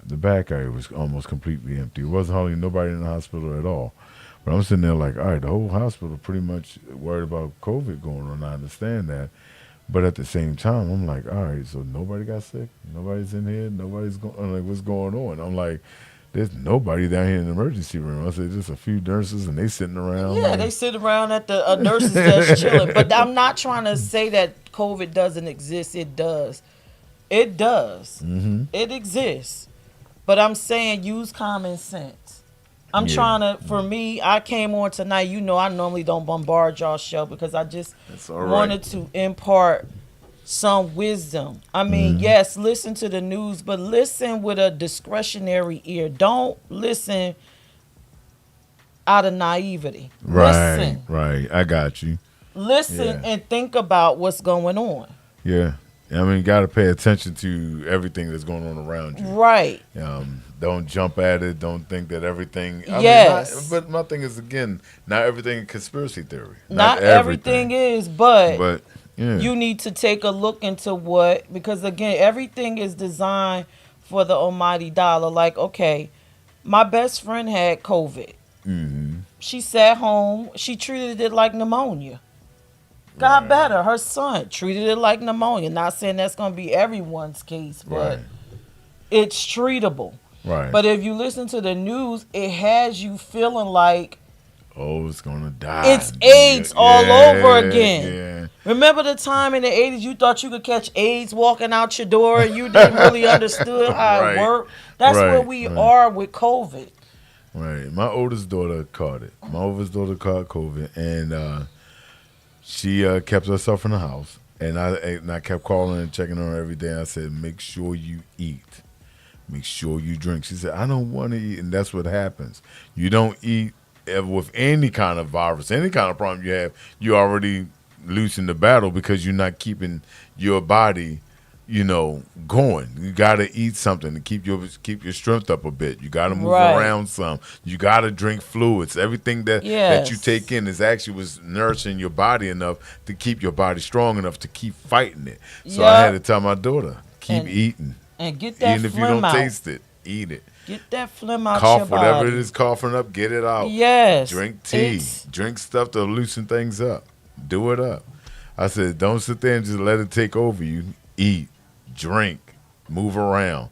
The back area was almost completely empty. It wasn't hardly nobody in the hospital at all. But I'm sitting there like, all right, the whole hospital pretty much worried about COVID going on. I understand that. But at the same time, I'm like, all right, so nobody got sick? Nobody's in here? Nobody's going, I'm like, what's going on? I'm like, there's nobody down here in the emergency room. I said, just a few nurses and they sitting around. Yeah, they Like, sit around at the nurses desk chilling. But I'm not trying to say that COVID doesn't exist. It does. It does. mm-hmm. It exists. But I'm saying use common sense. I'm Yeah, trying to, for me, I came on tonight. You know, I normally don't bombard y'all show because I just that's all right. wanted to impart some wisdom. I mean, Mm-hmm. yes, listen to the news, but listen with a discretionary ear. Don't listen out of naivety. Right, Listen. right. I got you. Listen Yeah. and think about what's going on. Yeah. I mean, you got to pay attention to everything that's going on around you. Right. Don't jump at it. Don't think that everything. I Yes. mean, but my thing is, again, not everything is conspiracy theory. Not everything is, But, yeah. you need to take a look into what, because again, everything is designed for the almighty dollar. Like, okay, my best friend had COVID. Mm-hmm. She sat home. She treated it like pneumonia. Got Right. better. Her son treated it like pneumonia. Not saying that's going to be everyone's case, but Right. it's treatable. Right. But if you listen to the news, it has you feeling like Oh, it's going to die. it's AIDS all over again. Yeah. Remember the time in the 80s you thought you could catch AIDS walking out your door and you didn't really understood how Right. it worked? That's where Right, we right. are with COVID. Right. My oldest daughter caught it. My oldest daughter caught COVID, and she kept herself in the house. And I kept calling and checking on her every day. I said, make sure you eat. Make sure you drink. She said, I don't want to eat. And that's what happens. You don't eat with any kind of virus, any kind of problem you have, you already losing the battle because you're not keeping your body, going. You got to eat something to keep your strength up a bit. You got to move Right. around some. You got to drink fluids. Everything that you Yes. take in is actually was nourishing your body enough to keep your body strong enough to keep fighting it. So I had to Yup. tell my daughter, keep And- eating. And get that Even if you phlegm don't out. taste it, eat it. Get that phlegm out your Cough, body. whatever it is coughing up, get it out. Yes. Drink tea. It's- Drink stuff to loosen things up. Do it up. I said, don't sit there and just let it take over you. Eat, drink, move around.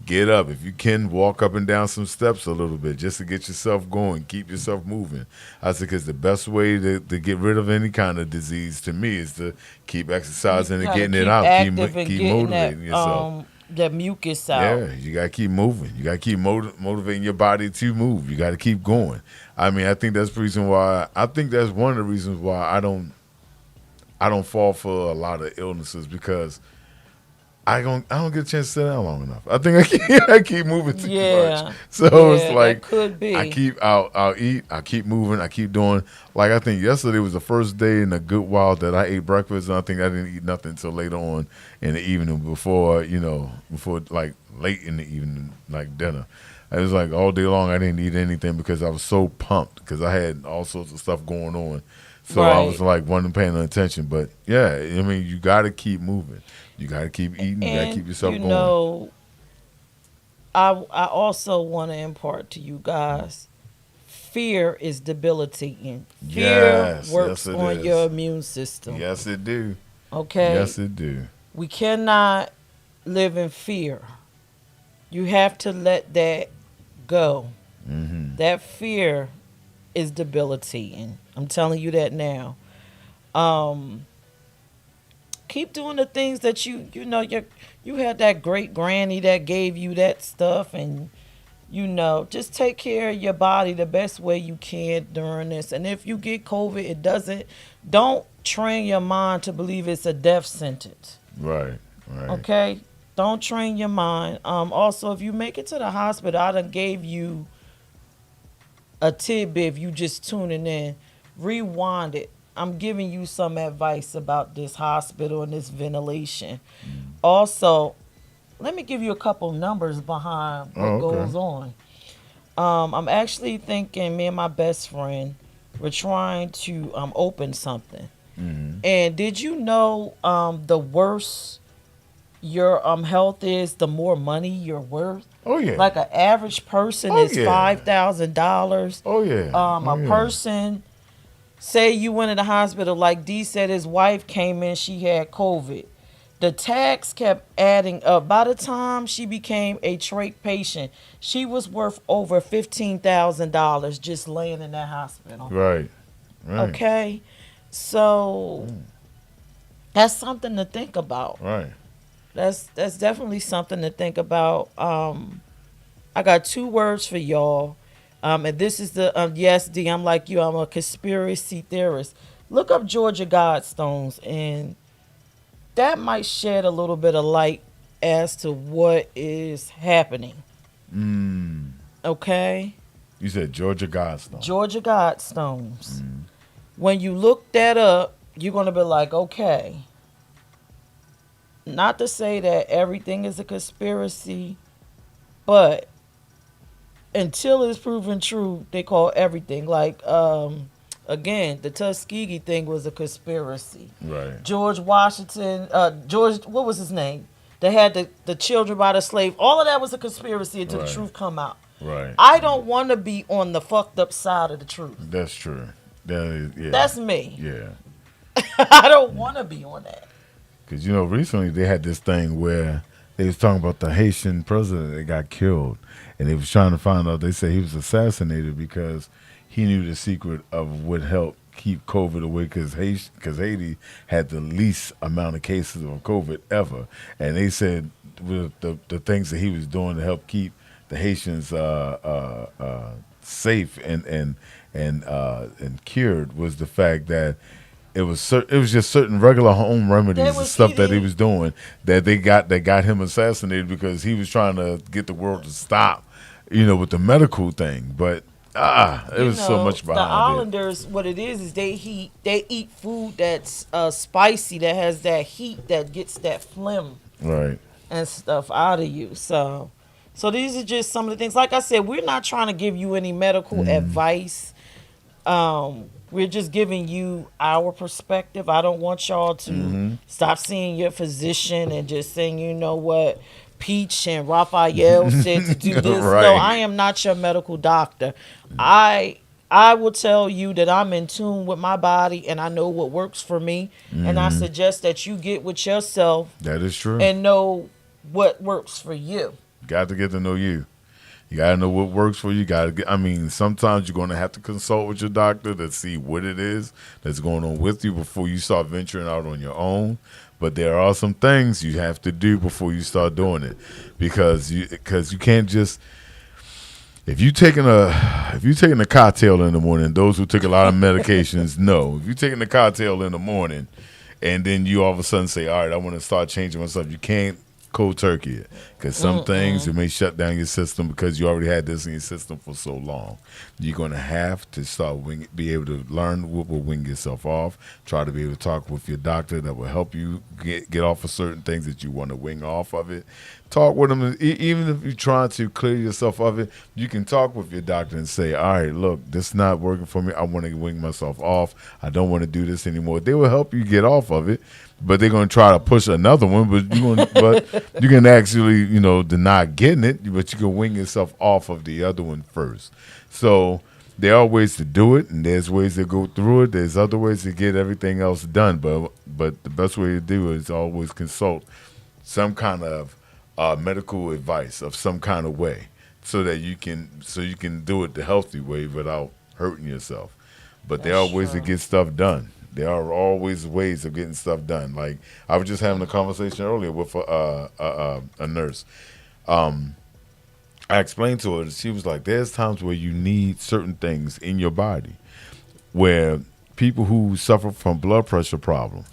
Get up. If you can, walk up and down some steps a little bit just to get yourself going. Keep yourself moving. I said, because the best way to get rid of any kind of disease to me is to keep exercising and gotta getting it keep out. active and Keep getting motivating that, yourself. that mucus out. Yeah, you gotta keep moving. You gotta keep motivating your body to move. You gotta keep going. I mean, I think that's the reason why. I think that's one of the reasons why I don't fall for a lot of illnesses because I don't get a chance to sit down long enough. I think I keep moving too Yeah. much. So Yeah, it's like that could be. I'll eat. I keep moving. I keep doing. Like I think yesterday was the first day in a good while that I ate breakfast. And I think I didn't eat nothing until later on in the evening before like late in the evening, like dinner. It was like all day long I didn't eat anything because I was so pumped because I had all sorts of stuff going on. So I Right. was like wasn't paying attention. But yeah, I mean you got to keep moving. You got to keep eating. You got to keep yourself going. I also want to impart to you guys, fear is debilitating. Fear Yes, works yes, it on is. your immune system. Yes, it do. Okay? Yes, it do. We cannot live in fear. You have to let that go. Mm-hmm. That fear is debilitating. I'm telling you that now. keep doing the things that you had that great granny that gave you that stuff, and just take care of your body the best way you can during this. And if you get COVID, don't train your mind to believe it's a death sentence. Right. Right. Okay? Don't train your mind. Also, if you make it to the hospital, I done gave you a tidbit. If you just tuning in, rewind it. I'm giving you some advice about this hospital and this ventilation. Also, let me give you a couple numbers behind what goes on. I'm actually thinking, me and my best friend, we're trying to open something. And did you know the worse your health is, the more money you're worth? Oh yeah. Like an average person is $5,000. Oh yeah. A person, say you went in the hospital, like D said, his wife came in, she had COVID. The tax kept adding up. By the time she became a trach patient, she was worth over $15,000 just laying in that hospital. Right. Right. Okay, so that's something to think about. Right. That's definitely something to think about. I got 2 words for y'all. And this is the, yes, D, I'm like you, I'm a conspiracy theorist. Look up Georgia Guidestones, and that might shed a little bit of light as to what is happening. Okay? You said Georgia Guidestones. Georgia Guidestones. When you look that up, you're going to be like, okay. Not to say that everything is a conspiracy, but until it's proven true, they call everything. Like, again, the Tuskegee thing was a conspiracy. Right. George Washington, what was his name? They had the children by the slave. All of that was a conspiracy until the truth come out. Right. I don't want to be on the fucked up side of the truth. That's true. That is, yeah. That's me. Yeah. I don't want to be on that. Because, recently they had this thing where they was talking about the Haitian president that got killed. And they was trying to find out, they said he was assassinated because he knew the secret of what helped keep COVID away, because Haiti had the least amount of cases of COVID ever. And they said with the things that he was doing to help keep the Haitians safe and cured was the fact that it was just certain regular home remedies and stuff that he was doing that got him assassinated, because he was trying to get the world to stop, with the medical thing. But it was so much behind it. The Islanders, what it is they eat food that's spicy, that has that heat that gets that phlegm and stuff out of you. So these are just some of the things. Like I said, we're not trying to give you any medical advice. We're just giving you our perspective. I don't want y'all to stop seeing your physician and just saying, you know what, Peach and Raphael said to do this. Right. No, I am not your medical doctor. I will tell you that I'm in tune with my body and I know what works for me. And I suggest that you get with yourself. That is true. And know what works for you. Got to get to know you. You got to know what works for you. Sometimes you're going to have to consult with your doctor to see what it is that's going on with you before you start venturing out on your own. But there are some things you have to do before you start doing it, because you can't just, if you taking a cocktail in the morning, those who take a lot of medications know, if you're taking a cocktail in the morning and then you all of a sudden say, all right, I want to start changing myself, you can't cold turkey it, because some things it may shut down your system because you already had this in your system for so long. You're going to have to start be able to learn what will wing yourself off. Try to be able to talk with your doctor that will help you get off of certain things that you want to wing off of it. Talk with them. Even if you're trying to clear yourself of it, you can talk with your doctor and say, all right, look, this is not working for me. I want to wing myself off. I don't want to do this anymore. They will help you get off of it, but they're going to try to push another one. But you can actually, deny getting it, but you can wing yourself off of the other one first. So there are ways to do it, and there's ways to go through it. There's other ways to get everything else done. But the best way to do it is always consult some kind of medical advice of some kind of way, so you can do it the healthy way without hurting yourself. But there are ways to get stuff done. There are always ways of getting stuff done. Like I was just having a conversation earlier with a nurse. I explained to her, she was like, there's times where you need certain things in your body where people who suffer from blood pressure problems,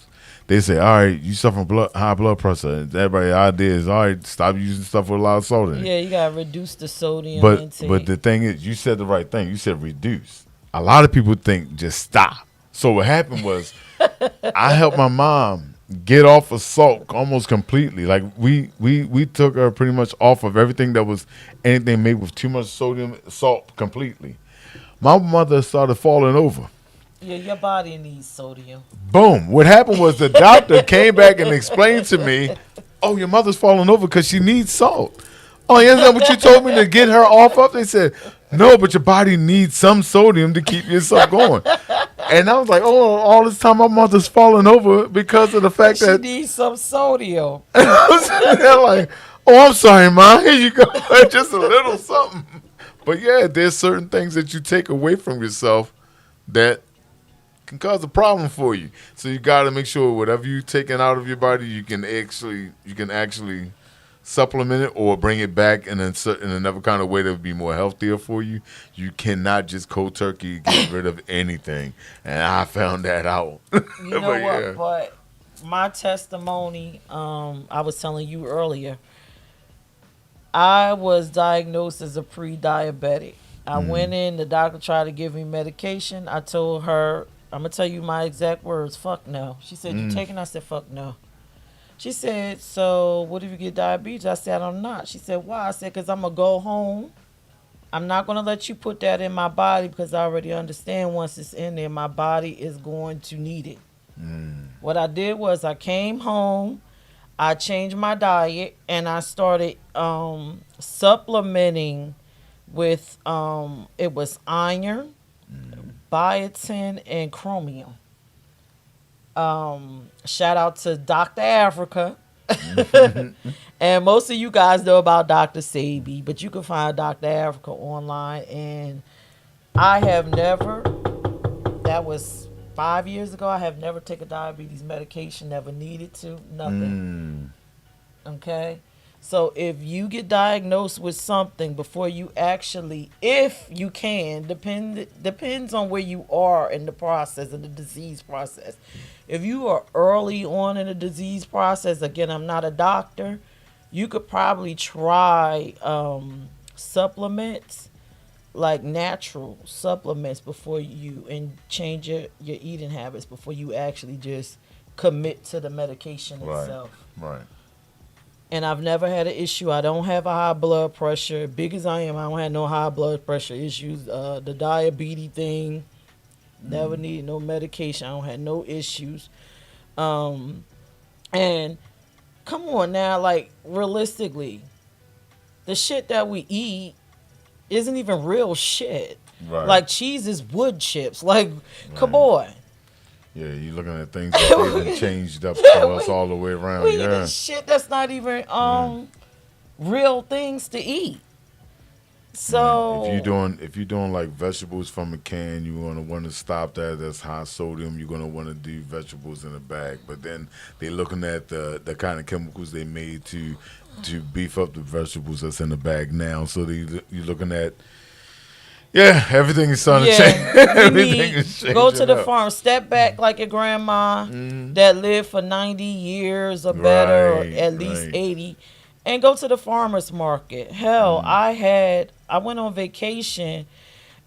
they say, all right, you suffer from high blood pressure. And everybody's idea is, all right, stop using stuff with a lot of salt in it. Yeah, you gotta reduce the sodium intake. But the thing is, you said the right thing. You said reduce. A lot of people think just stop. So what happened was I helped my mom get off of salt almost completely. Like we took her pretty much off of everything that was anything made with too much salt completely. My mother started falling over. Yeah, your body needs sodium. Boom. What happened was the doctor came back and explained to me, oh, your mother's falling over because she needs salt. Oh, isn't that what you told me to get her off of? They said, no, but your body needs some sodium to keep yourself going. And I was like, oh, all this time my mother's falling over because of the fact that she needs some sodium. I was sitting there like, oh, I'm sorry, Ma. Here you go. Just a little something. But yeah, there's certain things that you take away from yourself that can cause a problem for you. So you got to make sure whatever you're taking out of your body, you can actually supplement it or bring it back in another kind of way that would be more healthier for you. You cannot just cold turkey get rid of anything. And I found that out. You know what? Yeah. But my testimony, I was telling you earlier, I was diagnosed as a pre-diabetic. I went in, the doctor tried to give me medication. I told her, I'm going to tell you my exact words, fuck no. She said, you taking? I said, fuck no. She said, so what if you get diabetes? I said, I'm not. She said, why? I said, because I'm going to go home. I'm not going to let you put that in my body because I already understand once it's in there, my body is going to need it. What I did was I came home, I changed my diet, and I started supplementing with, it was iron, biotin, and chromium. Shout out to Dr. Africa. And most of you guys know about Dr. Sabi, but you can find Dr. Africa online. And I have never, that was 5 years ago, I have never taken diabetes medication, never needed to, nothing. Okay? So if you get diagnosed with something before you actually, if you can, depends on where you are in the process of the disease process. If you are early on in the disease process, again, I'm not a doctor, you could probably try supplements, like natural supplements before you, and change your eating habits before you actually just commit to the medication itself. Right. And I've never had an issue. I don't have a high blood pressure. Big as I am, I don't have no high blood pressure issues. The diabetes thing, never needed no medication. I don't have no issues. And come on now, like realistically, the shit that we eat isn't even real shit. Right. Like cheese is wood chips. Like, come on. Yeah, you're looking at things that they've been changed up for us all the way around. We eating shit that's not even real things to eat. So if you're doing like vegetables from a can, you're gonna want to stop that. That's high sodium. You're gonna want to do vegetables in a bag. But then they're looking at the kind of chemicals they made to beef up the vegetables that's in the bag now. So you're looking at. Yeah, everything is starting to change. Everything is changing. Go to the farm. Step back like your grandma that lived for 90 years or better, or at least 80, and go to the farmer's market. Hell, I went on vacation,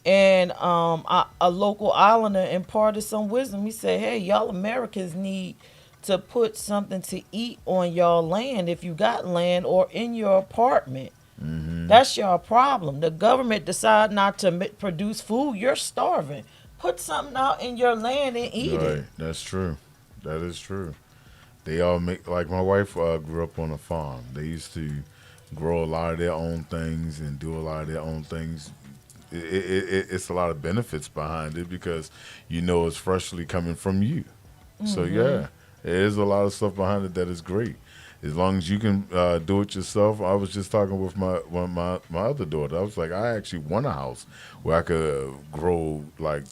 and a local islander imparted some wisdom. He said, hey, y'all Americans need to put something to eat on y'all land if you got land, or in your apartment. That's your problem. The government decide not to produce food. You're starving. Put something out in your land and eat it. That's true. That is true. They all make, like my wife grew up on a farm. They used to grow a lot of their own things and do a lot of their own things. It's a lot of benefits behind it because it's freshly coming from you. So yeah, there's a lot of stuff behind it that is great. As long as you can do it yourself. I was just talking with my other daughter. I was like, I actually want a house where I could grow like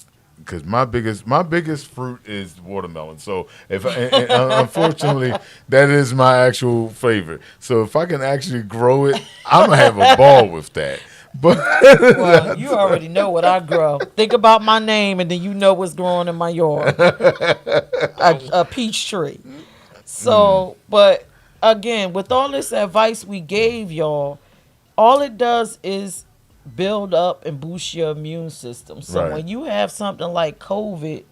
because my biggest fruit is watermelon. So and unfortunately, that is my actual favorite. So if I can actually grow it, I'm gonna have a ball with that. But Well, you already know what I grow. Think about my name, and then you know what's growing in my yard. A peach tree. So, but again, with all this advice we gave y'all, all it does is build up and boost your immune system. So Right. when you have something like COVID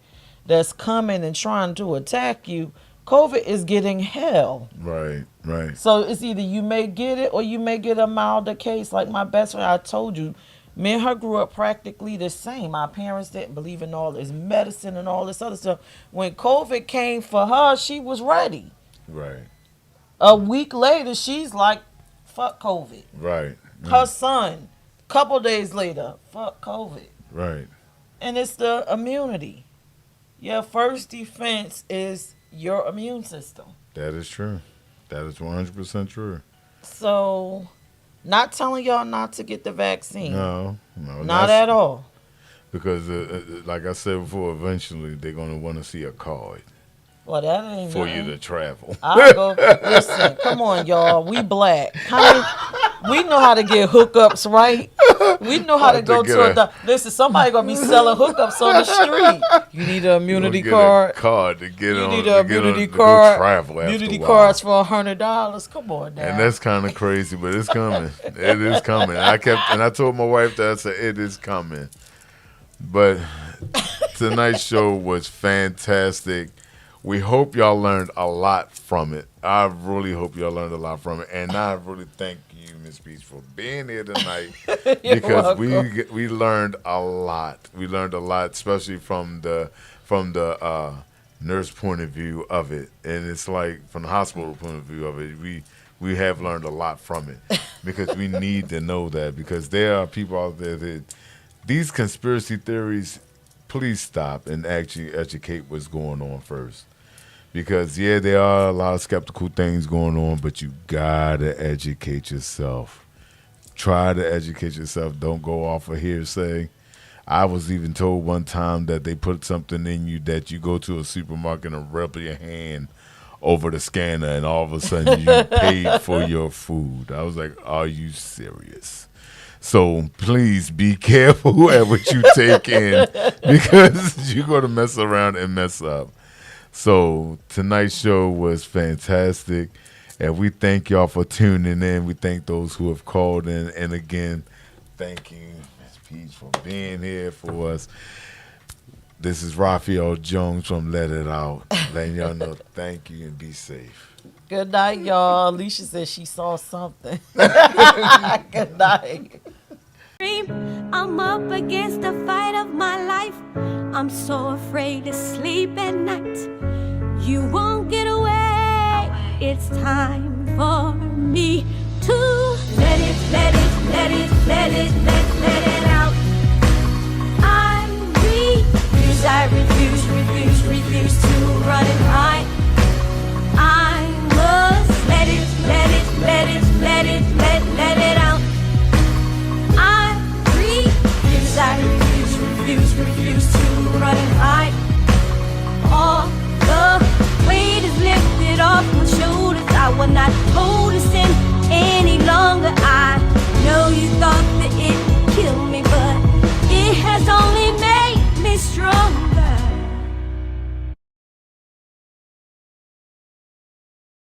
that's coming and trying to attack you, COVID is getting hell. right. So it's either you may get it or you may get a milder case. Like my best friend, I told you, me and her grew up practically the same. Our parents didn't believe in all this medicine and all this other stuff. When COVID came for her, she was ready. Right. A week later, she's like, fuck COVID. Right. Her son, couple days later, fuck COVID. Right. And it's the immunity. Your first defense is your immune system. That is true. That is 100% true. So, not telling y'all not to get the vaccine. No. Not at all. Because, like I said before, eventually they're going to want to see a card Well, that ain't for nothing. you to travel. I'll go. Listen, come on, y'all. We black. We know how to get hookups, right? We know how to go to listen, somebody going to be selling hookups on the street. You need an immunity card. To get You on. need to an get on- immunity to go card. travel after Immunity a while. cards for $100. Come on now. And that's kind of crazy, but it's coming. It is coming. I told my wife that. I said it is coming. But tonight's show was fantastic. We hope y'all learned a lot from it. I really hope y'all learned a lot from it, and I really thank you, Miss Peach, for being here tonight because we learned a lot. We learned a lot, especially from the nurse point of view of it, and it's like from the hospital point of view of it. We have learned a lot from it because we need to know that because there are people out there that these conspiracy theories. Please stop and actually educate what's going on first. Because, there are a lot of skeptical things going on, but you got to educate yourself. Try to educate yourself. Don't go off of hearsay. I was even told one time that they put something in you that you go to a supermarket and rub your hand over the scanner and all of a sudden you paid for your food. I was like, are you serious? So please be careful at what you take in because you're going to mess around and mess up. So tonight's show was fantastic, and we thank y'all for tuning in. We thank those who have called in, and again, thank you, Ms. Peach, for being here for us. This is Raphael Jones from Let It Out, letting y'all know thank you and be safe. Good night, y'all. Alicia said she saw something. Good night. I'm up against the fight of my life. I'm so afraid to sleep at night. You won't get away. It's time for me to let it, let it, let it, let it,